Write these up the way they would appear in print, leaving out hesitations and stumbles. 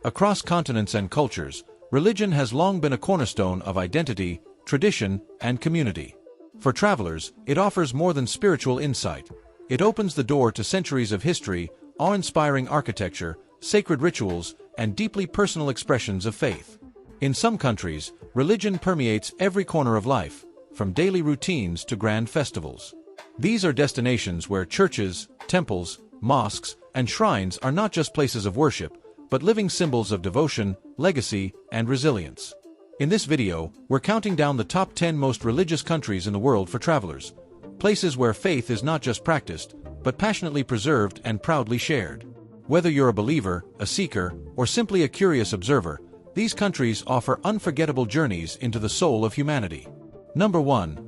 Across continents and cultures, religion has long been a cornerstone of identity, tradition, and community. For travelers, it offers more than spiritual insight. It opens the door to centuries of history, awe-inspiring architecture, sacred rituals, and deeply personal expressions of faith. In some countries, religion permeates every corner of life, from daily routines to grand festivals. These are destinations where churches, temples, mosques, and shrines are not just places of worship, but living symbols of devotion, legacy, and resilience. In this video, we're counting down the top 10 most religious countries in the world for travelers. Places where faith is not just practiced, but passionately preserved and proudly shared. Whether you're a believer, a seeker, or simply a curious observer, these countries offer unforgettable journeys into the soul of humanity. Number 1.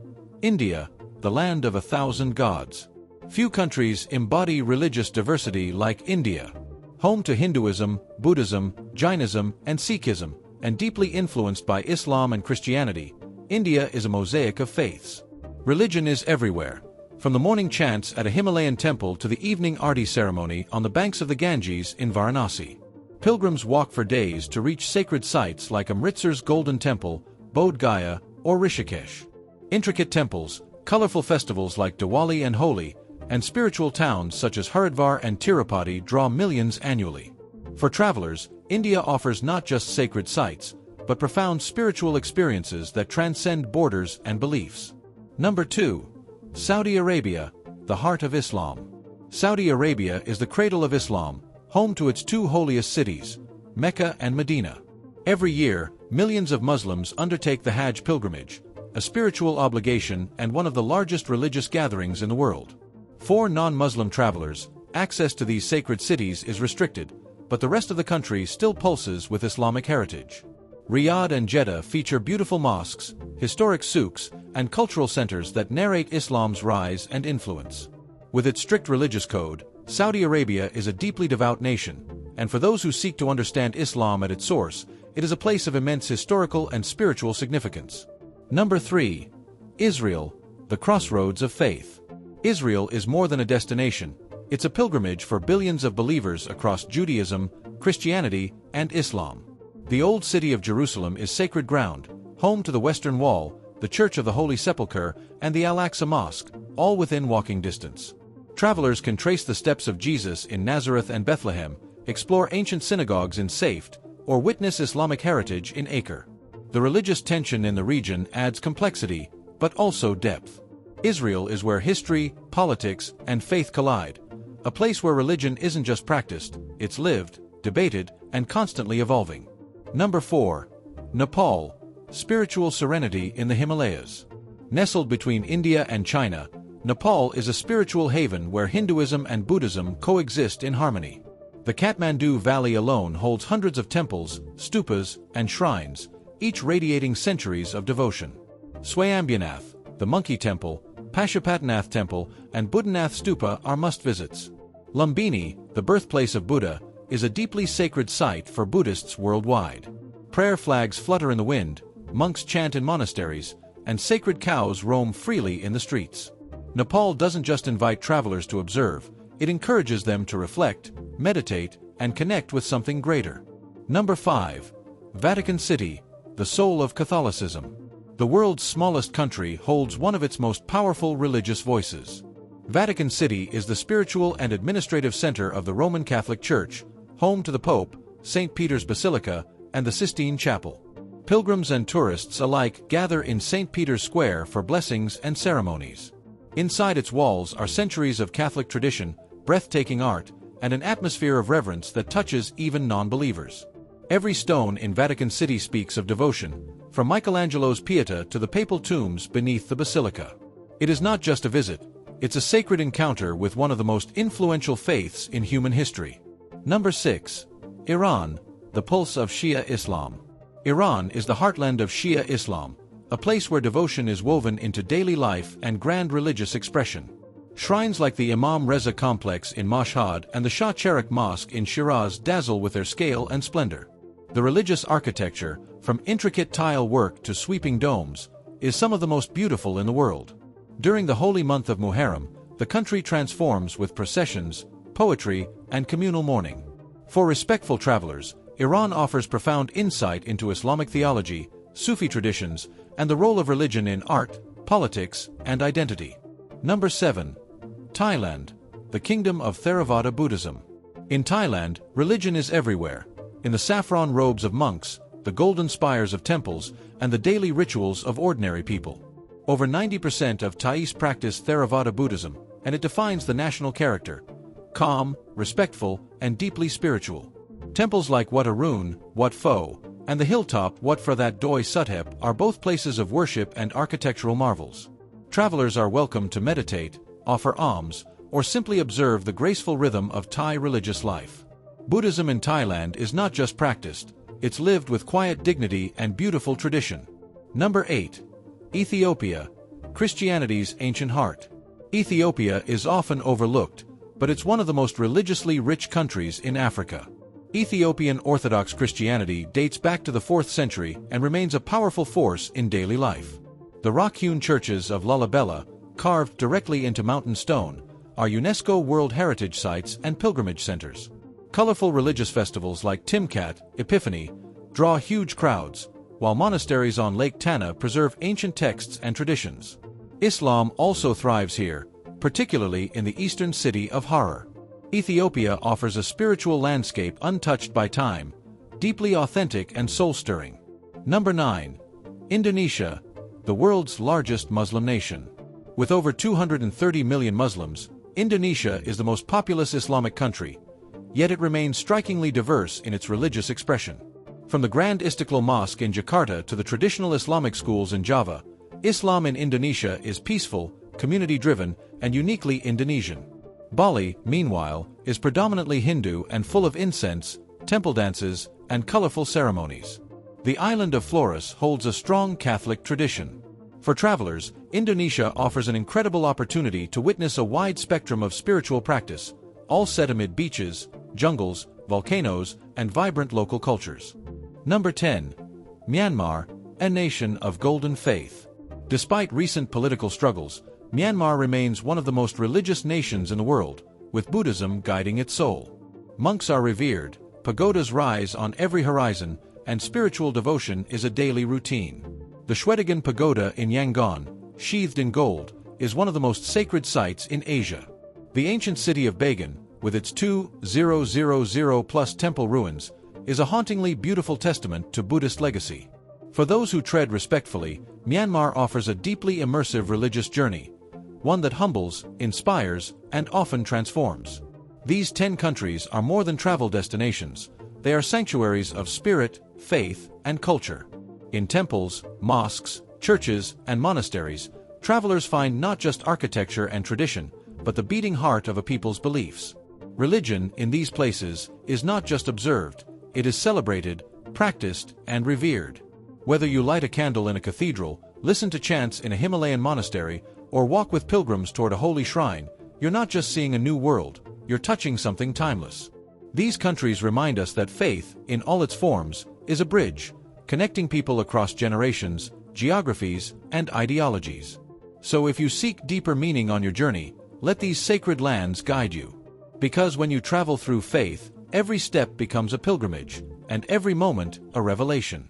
India, the land of 1,000 gods. Few countries embody religious diversity like India. Home to Hinduism, Buddhism, Jainism, and Sikhism, and deeply influenced by Islam and Christianity, India is a mosaic of faiths. Religion is everywhere, from the morning chants at a Himalayan temple to the evening arti ceremony on the banks of the Ganges in Varanasi. Pilgrims walk for days to reach sacred sites like Amritsar's Golden Temple, Bodh Gaya, or Rishikesh. Intricate temples, colorful festivals like Diwali and Holi, and spiritual towns such as Haridwar and Tirupati draw millions annually. For travelers, India offers not just sacred sites, but profound spiritual experiences that transcend borders and beliefs. Number 2. Saudi Arabia, the heart of Islam. Saudi Arabia is the cradle of Islam, home to its two holiest cities, Mecca and Medina. Every year, millions of Muslims undertake the Hajj pilgrimage, a spiritual obligation and one of the largest religious gatherings in the world. For non-Muslim travelers, access to these sacred cities is restricted, but the rest of the country still pulses with Islamic heritage. Riyadh and Jeddah feature beautiful mosques, historic souks, and cultural centers that narrate Islam's rise and influence. With its strict religious code, Saudi Arabia is a deeply devout nation, and for those who seek to understand Islam at its source, it is a place of immense historical and spiritual significance. Number 3. Israel, the crossroads of faith. Israel is more than a destination. It's a pilgrimage for billions of believers across Judaism, Christianity, and Islam. The Old City of Jerusalem is sacred ground, home to the Western Wall, the Church of the Holy Sepulchre, and the Al-Aqsa Mosque, all within walking distance. Travelers can trace the steps of Jesus in Nazareth and Bethlehem, explore ancient synagogues in Safed, or witness Islamic heritage in Acre. The religious tension in the region adds complexity, but also depth. Israel is where history, politics, and faith collide, a place where religion isn't just practiced, it's lived, debated, and constantly evolving. Number 4. Nepal, spiritual serenity in the Himalayas. Nestled between India and China, Nepal is a spiritual haven where Hinduism and Buddhism coexist in harmony. The Kathmandu Valley alone holds hundreds of temples, stupas, and shrines, each radiating centuries of devotion. Swayambhunath, the Monkey Temple, Pashupatinath Temple, and Buddhanath Stupa are must-visits. Lumbini, the birthplace of Buddha, is a deeply sacred site for Buddhists worldwide. Prayer flags flutter in the wind, monks chant in monasteries, and sacred cows roam freely in the streets. Nepal doesn't just invite travelers to observe, it encourages them to reflect, meditate, and connect with something greater. Number 5. Vatican City, the soul of Catholicism. The world's smallest country holds one of its most powerful religious voices. Vatican City is the spiritual and administrative center of the Roman Catholic Church, home to the Pope, St. Peter's Basilica, and the Sistine Chapel. Pilgrims and tourists alike gather in St. Peter's Square for blessings and ceremonies. Inside its walls are centuries of Catholic tradition, breathtaking art, and an atmosphere of reverence that touches even non-believers. Every stone in Vatican City speaks of devotion, from Michelangelo's Pieta to the papal tombs beneath the basilica. It is not just a visit, it's a sacred encounter with one of the most influential faiths in human history. Number 6. Iran, the pulse of Shia Islam. Iran is the heartland of Shia Islam, a place where devotion is woven into daily life and grand religious expression. Shrines like the Imam Reza complex in Mashhad and the Shah Cheragh Mosque in Shiraz dazzle with their scale and splendor. The religious architecture, from intricate tile work to sweeping domes, is some of the most beautiful in the world. During the holy month of Muharram, the country transforms with processions, poetry, and communal mourning. For respectful travelers, Iran offers profound insight into Islamic theology, Sufi traditions, and the role of religion in art, politics, and identity. Number 7. Thailand, the kingdom of Theravada Buddhism. In Thailand, religion is everywhere, in the saffron robes of monks, the golden spires of temples, and the daily rituals of ordinary people. Over 90% of Thais practice Theravada Buddhism, and it defines the national character: calm, respectful, and deeply spiritual. Temples like Wat Arun, Wat Pho, and the hilltop Wat Phra That Doi Suthep are both places of worship and architectural marvels. Travelers are welcome to meditate, offer alms, or simply observe the graceful rhythm of Thai religious life. Buddhism in Thailand is not just practiced, it's lived with quiet dignity and beautiful tradition. Number 8. Ethiopia, Christianity's ancient heart. Ethiopia is often overlooked, but it's one of the most religiously rich countries in Africa. Ethiopian Orthodox Christianity dates back to the 4th century and remains a powerful force in daily life. The rock-hewn churches of Lalibela, carved directly into mountain stone, are UNESCO World Heritage Sites and pilgrimage centers. Colorful religious festivals like Timkat, Epiphany, draw huge crowds, while monasteries on Lake Tana preserve ancient texts and traditions. Islam also thrives here, particularly in the eastern city of Harar. Ethiopia offers a spiritual landscape untouched by time, deeply authentic and soul-stirring. Number 9. Indonesia, the world's largest Muslim nation. With over 230 million Muslims, Indonesia is the most populous Islamic country, yet it remains strikingly diverse in its religious expression. From the Grand Istiqlal Mosque in Jakarta to the traditional Islamic schools in Java, Islam in Indonesia is peaceful, community-driven, and uniquely Indonesian. Bali, meanwhile, is predominantly Hindu and full of incense, temple dances, and colorful ceremonies. The island of Flores holds a strong Catholic tradition. For travelers, Indonesia offers an incredible opportunity to witness a wide spectrum of spiritual practice, all set amid beaches, jungles, volcanoes, and vibrant local cultures. Number 10. Myanmar, a nation of golden faith. Despite recent political struggles, Myanmar remains one of the most religious nations in the world, with Buddhism guiding its soul. Monks are revered, pagodas rise on every horizon, and spiritual devotion is a daily routine. The Shwedagon Pagoda in Yangon, sheathed in gold, is one of the most sacred sites in Asia. The ancient city of Bagan, with its 2,000-plus temple ruins, is a hauntingly beautiful testament to Buddhist legacy. For those who tread respectfully, Myanmar offers a deeply immersive religious journey, one that humbles, inspires, and often transforms. These 10 countries are more than travel destinations. They are sanctuaries of spirit, faith, and culture. In temples, mosques, churches, and monasteries, travelers find not just architecture and tradition, but the beating heart of a people's beliefs. Religion in these places is not just observed, it is celebrated, practiced, and revered. Whether you light a candle in a cathedral, listen to chants in a Himalayan monastery, or walk with pilgrims toward a holy shrine, you're not just seeing a new world, you're touching something timeless. These countries remind us that faith, in all its forms, is a bridge, connecting people across generations, geographies, and ideologies. So if you seek deeper meaning on your journey, let these sacred lands guide you. Because when you travel through faith, every step becomes a pilgrimage, and every moment a revelation.